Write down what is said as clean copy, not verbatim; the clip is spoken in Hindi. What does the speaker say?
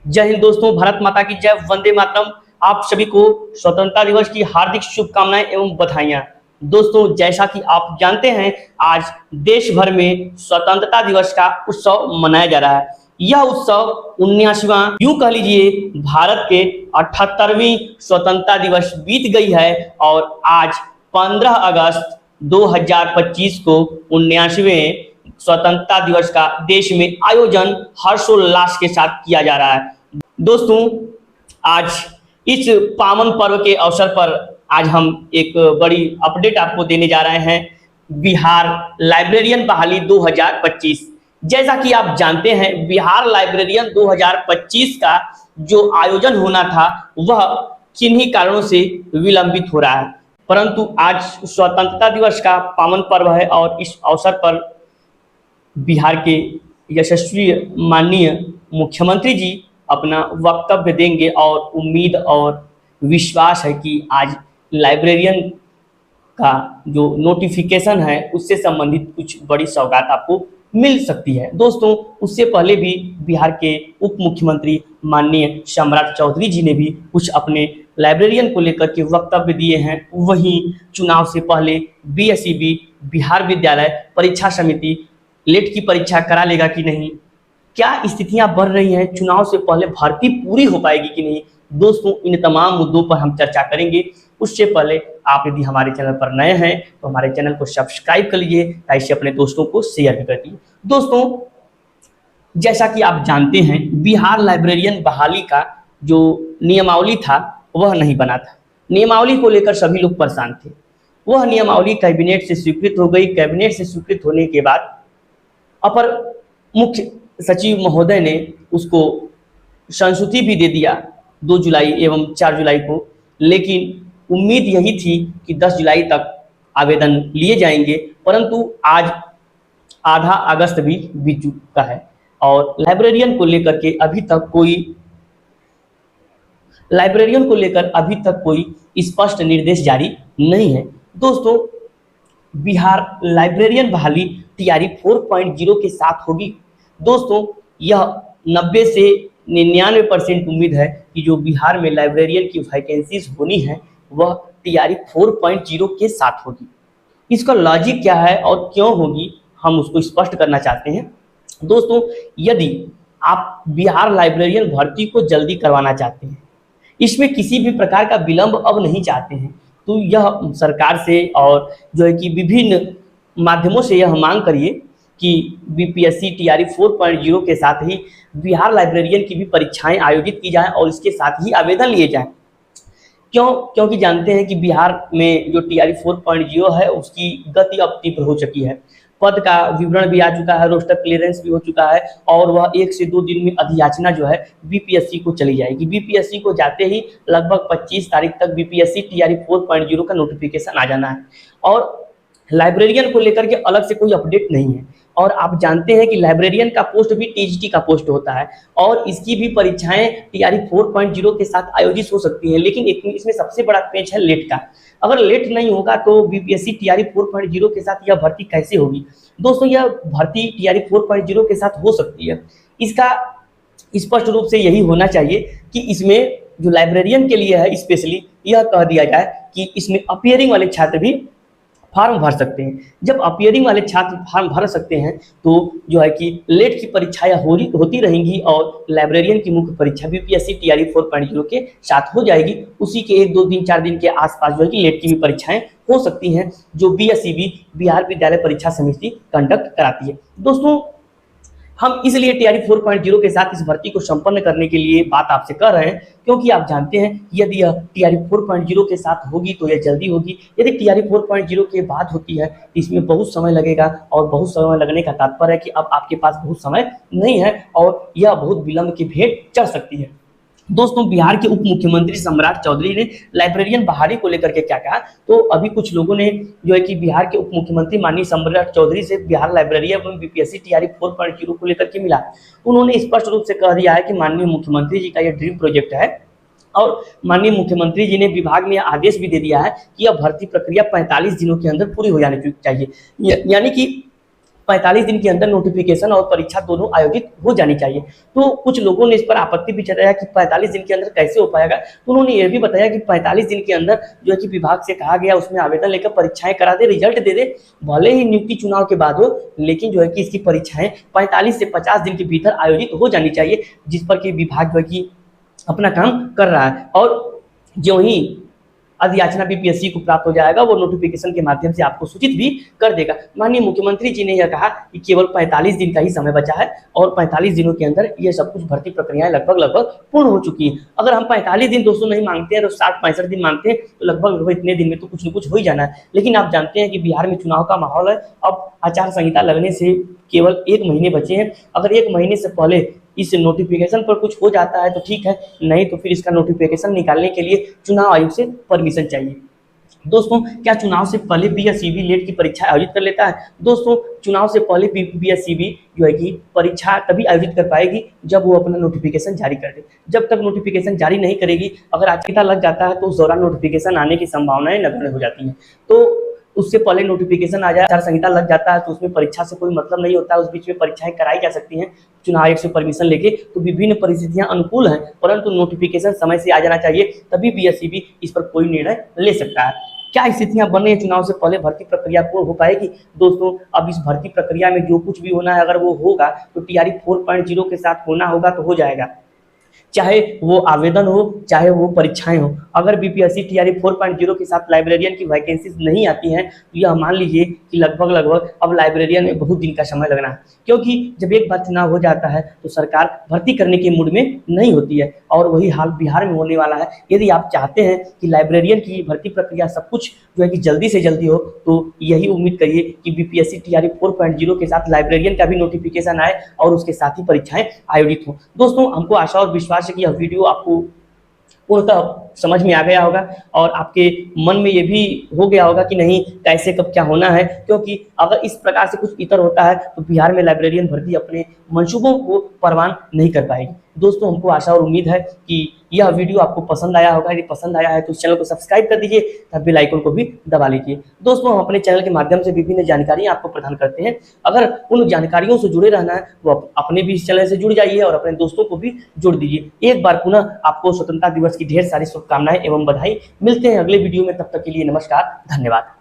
जय हिंद दोस्तों, भारत माता की जय, वंदे मातरम। आप सभी को स्वतंत्रता दिवस की हार्दिक शुभकामनाएं एवं बधाइयां। दोस्तों, जैसा कि आप जानते हैं, आज देश भर में स्वतंत्रता दिवस का उत्सव मनाया जा रहा है। यह उत्सव 79वां, यूं कह लीजिए भारत के 78वीं स्वतंत्रता दिवस बीत गई है और आज 15 अगस्त 2025 को 79वें स्वतंत्रता दिवस का देश में आयोजन हर्षोल्लास के साथ किया जा रहा है। दोस्तों, आज इस पावन पर्व के अवसर पर आज हम एक बड़ी अपडेट आपको देने जा रहे हैं। बिहार लाइब्रेरियन बहाली 2025। जैसा कि आप जानते हैं, बिहार लाइब्रेरियन 2025 का जो आयोजन होना था वह किन्हीं कारणों से विलंबित हो रहा है, परंतु आज स्वतंत्रता दिवस का पावन पर्व है और इस अवसर पर बिहार के यशस्वी माननीय मुख्यमंत्री जी अपना वक्तव्य देंगे और उम्मीद और विश्वास है कि आज लाइब्रेरियन का जो नोटिफिकेशन है उससे संबंधित कुछ बड़ी सौगात आपको मिल सकती है। दोस्तों, उससे पहले भी बिहार के उप मुख्यमंत्री माननीय सम्राट चौधरी जी ने भी कुछ अपने लाइब्रेरियन को लेकर के वक्तव्य दिए हैं। वहीं चुनाव से पहले बीएसईबी बिहार विद्यालय परीक्षा समिति लेट की परीक्षा करा लेगा कि नहीं, क्या स्थितियां बढ़ रही हैं, चुनाव से पहले भर्ती पूरी हो पाएगी कि नहीं। दोस्तों, इन तमाम मुद्दों पर हम चर्चा करेंगे। उससे पहले आप यदि हमारे चैनल पर नए हैं तो हमारे चैनल को सब्सक्राइब कर लीजिए, ऐसे अपने दोस्तों को शेयर भी कर दीजिए। दोस्तों, जैसा कि आप जानते हैं, बिहार लाइब्रेरियन बहाली का जो नियमावली था वह नहीं बना था। नियमावली को लेकर सभी लोग परेशान थे। वह नियमावली कैबिनेट से स्वीकृत हो गई। कैबिनेट से स्वीकृत होने के बाद अपर मुख्य सचिव महोदय ने उसको संस्तुति भी दे दिया 2 जुलाई एवं 4 जुलाई को, लेकिन उम्मीद यही थी कि 10 जुलाई तक आवेदन लिए जाएंगे, परंतु आज आधा अगस्त भी बीत चुका है और लाइब्रेरियन को लेकर अभी तक कोई स्पष्ट निर्देश जारी नहीं है। दोस्तों, बिहार लाइब्रेरियन बहाली टीआरई 4.0 के साथ होगी। दोस्तों, यह 90 से 99% उम्मीद है कि जो बिहार में लाइब्रेरियन की वैकेंसीज होनी है वह टीआरई 4.0 के साथ होगी। इसका लॉजिक क्या है और क्यों होगी, हम उसको स्पष्ट करना चाहते हैं। दोस्तों, यदि आप बिहार लाइब्रेरियन भर्ती को जल्दी करवाना चाहते हैं, इसमें किसी भी प्रकार का विलंब अब नहीं चाहते हैं, तो यह सरकार से और जो है कि विभिन्न माध्यमों से यह मांग करिए कि बीपीएससी टीआरई 4.0 के साथ ही बिहार लाइब्रेरियन की भी परीक्षाएं आयोजित की जाएं और इसके साथ ही आवेदन लिए जाएं। क्योंकि जानते हैं कि बिहार में जो टीआरई 4.0 है उसकी गति अब तीव्र हो चुकी है। पद का विवरण भी आ चुका है, रोस्टर क्लियरेंस भी हो चुका है और वह 1 से 2 दिन में अधियाचना जो है बीपीएससी को चली जाएगी। बीपीएससी को जाते ही लगभग 25 तारीख तक बीपीएससी टीआरई 4.0 का नोटिफिकेशन आ जाना है और लाइब्रेरियन को लेकर के अलग से कोई अपडेट नहीं है। और आप जानते हैं कि लाइब्रेरियन का पोस्ट भी टीजीटी का पोस्ट होता है और इसकी भी परीक्षाएं टीआरई 4.0 के साथ आयोजित हो सकती हैं, लेकिन इसमें सबसे बड़ा पेच है लेट का। अगर लेट नहीं होगा तो बीपीएससी टीआरई 4.0 के साथ यह भर्ती कैसे होगी। दोस्तों, यह भर्ती टीआरई 4.0 के साथ हो सकती है। इसका स्पष्ट रूप से यही होना चाहिए कि इसमें जो लाइब्रेरियन के लिए है स्पेशली यह कह दिया जाए कि इसमें अपीयरिंग वाले छात्र भी फॉर्म भर सकते हैं। जब अपीयरिंग वाले छात्र फॉर्म भर सकते हैं तो जो है कि लेट की परीक्षाएं होती रहेंगी और लाइब्रेरियन की मुख्य परीक्षा बीपीएससी टीआरई 4.0 के साथ हो जाएगी। उसी के 1, 2 दिन 4 दिन के आसपास जो है कि लेट की भी परीक्षाएं हो सकती हैं, जो बीएसईबी बिहार विद्यालय परीक्षा समिति कंडक्ट कराती है। दोस्तों, हम इसलिए टीआरई 4.0 के साथ इस भर्ती को संपन्न करने के लिए बात आपसे कर रहे हैं, क्योंकि आप जानते हैं यदि यह टीआरई 4.0 के साथ होगी तो यह जल्दी होगी। यदि टीआरई 4.0 के बाद होती है तो इसमें बहुत समय लगेगा और बहुत समय लगने का तात्पर्य है कि अब आपके पास बहुत समय नहीं है और यह बहुत विलंब की भेंट चढ़ सकती है। दोस्तों, बिहार के उप मुख्यमंत्री सम्राट चौधरी ने लाइब्रेरियन बहाली को लेकर के क्या कहा, तो अभी कुछ लोगों ने जो है कि बिहार के उप मुख्यमंत्री माननीय सम्राट चौधरी से बिहार लाइब्रेरियन एवं बीपीएससी टीआरई 4.0 को लेकर के मिला। उन्होंने स्पष्ट रूप से कह दिया है कि माननीय मुख्यमंत्री जी का यह ड्रीम प्रोजेक्ट है और माननीय मुख्यमंत्री जी ने विभाग में आदेश भी दे दिया है कि यह भर्ती प्रक्रिया 45 दिनों के अंदर पूरी हो जानी चाहिए। यानी कि 45 दिन के अंदर नोटिफिकेशन और परीक्षा दोनों आयोजित हो जानी चाहिए। तो कुछ लोगों ने इस पर आपत्ति भी जताया कि 45 दिन के अंदर कैसे हो पाएगा, तो उन्होंने ये भी बताया कि 45 दिन के अंदर जो है कि विभाग से कहा गया उसमें आवेदन लेकर परीक्षाएं करा दे, रिजल्ट दे दे, भले ही नियुक्ति चुनाव के बाद हो, लेकिन जो है कि इसकी परीक्षाएं 45 से 50 दिन के भीतर आयोजित हो जानी चाहिए, जिस पर कि विभाग जो है कि अपना काम कर रहा है। और जो ही अधियाचना बीपीएससी को प्राप्त हो जाएगा वो नोटिफिकेशन के माध्यम से आपको सूचित भी कर देगा। माननीय मुख्यमंत्री जी ने यह कहा कि केवल 45 दिन का ही समय बचा है और 45 दिनों के अंदर ये सब कुछ भर्ती प्रक्रियाएं लगभग पूर्ण हो चुकी हैं। अगर हम 45 दिन दोस्तों नहीं मांगते हैं तो 60-65 दिन मांगते हैं तो लगभग इतने दिन में तो कुछ न कुछ हो ही जाना है। लेकिन आप जानते हैं कि बिहार में चुनाव का माहौल है, अब आचार संहिता लगने से केवल 1 महीने बचे हैं। अगर 1 महीने से पहले इस नोटिफिकेशन पर कुछ हो जाता है तो ठीक है, नहीं तो फिर इसका नोटिफिकेशन निकालने के लिए चुनाव आयोग से परमिशन चाहिए। दोस्तों, क्या चुनाव से पहले बी या सीबी लेट की परीक्षा आयोजित कर लेता है? दोस्तों, चुनाव से पहले बी या सीबी जो है कि परीक्षा तभी आयोजित कर पाएगी जब वो अपना नोटिफिकेशन जारी कर दे। जब तक नोटिफिकेशन जारी नहीं करेगी, अगर आचार लग जाता है तो उस दौरान नोटिफिकेशन आने की संभावनाएं नगण्य हो जाती हैं। तो उससे पहले नोटिफिकेशन आ जाए, आचार संहिता लग जाता है तो उसमें परीक्षा से कोई मतलब नहीं होता है, उस बीच में परीक्षाएं कराई जा सकती हैं चुनाव आयोग से परमिशन लेके। तो विभिन्न परिस्थितियां अनुकूल हैं, परंतु नोटिफिकेशन समय से आ जाना चाहिए, तभी बीएससीबी इस पर कोई निर्णय ले सकता है। क्या स्थितियां बन रही है चुनाव से पहले भर्ती प्रक्रिया पूर्ण हो पाएगी? दोस्तों, अब इस भर्ती प्रक्रिया में जो कुछ भी होना है, अगर वो होगा तो टीआरई 4.0 के साथ होना होगा तो हो जाएगा, चाहे वो आवेदन हो चाहे वो परीक्षाएं हो। अगर बीपीएससी टीआरई 4.0 के साथ लाइब्रेरियन की वैकेंसीज नहीं आती हैं तो यह मान लीजिए कि लगभग अब लाइब्रेरियन में बहुत दिन का समय लगना है, क्योंकि जब एक बार चुनाव हो जाता है तो सरकार भर्ती करने के मूड में नहीं होती है, और वही हाल बिहार में होने वाला है। यदि आप चाहते हैं कि लाइब्रेरियन की भर्ती प्रक्रिया सब कुछ जो है कि जल्दी से जल्दी हो, तो यही उम्मीद करिए कि बीपीएससी टीआरई 4.0 के साथ लाइब्रेरियन का भी नोटिफिकेशन आए और उसके साथ ही परीक्षाएं आयोजित हो। दोस्तों, हमको आशा और विश्वास है कि यह वीडियो आपको पूर्णतः समझ में आ गया होगा और आपके मन में ये भी हो गया होगा कि नहीं कैसे कब क्या होना है, क्योंकि अगर इस प्रकार से कुछ इतर होता है तो बिहार में लाइब्रेरियन भर्ती अपने मंसूबों को परवान नहीं कर पाएगी। दोस्तों, हमको आशा और उम्मीद है कि यह वीडियो आपको पसंद आया होगा। यदि पसंद आया है तो इस चैनल को सब्सक्राइब कर दीजिए तथा बेल आइकन को भी दबा लीजिए। दोस्तों, हम अपने चैनल के माध्यम से विभिन्न जानकारियां आपको प्रदान करते हैं। अगर उन जानकारियों से जुड़े रहना है तो आप अपने भी इस चैनल से जुड़ जाइए और अपने दोस्तों को भी जोड़ दीजिए। एक बार पुनः आपको स्वतंत्रता दिवस की ढेर सारी शुभकामनाएं एवं बधाई। मिलते हैं अगले वीडियो में, तब तक के लिए नमस्कार, धन्यवाद।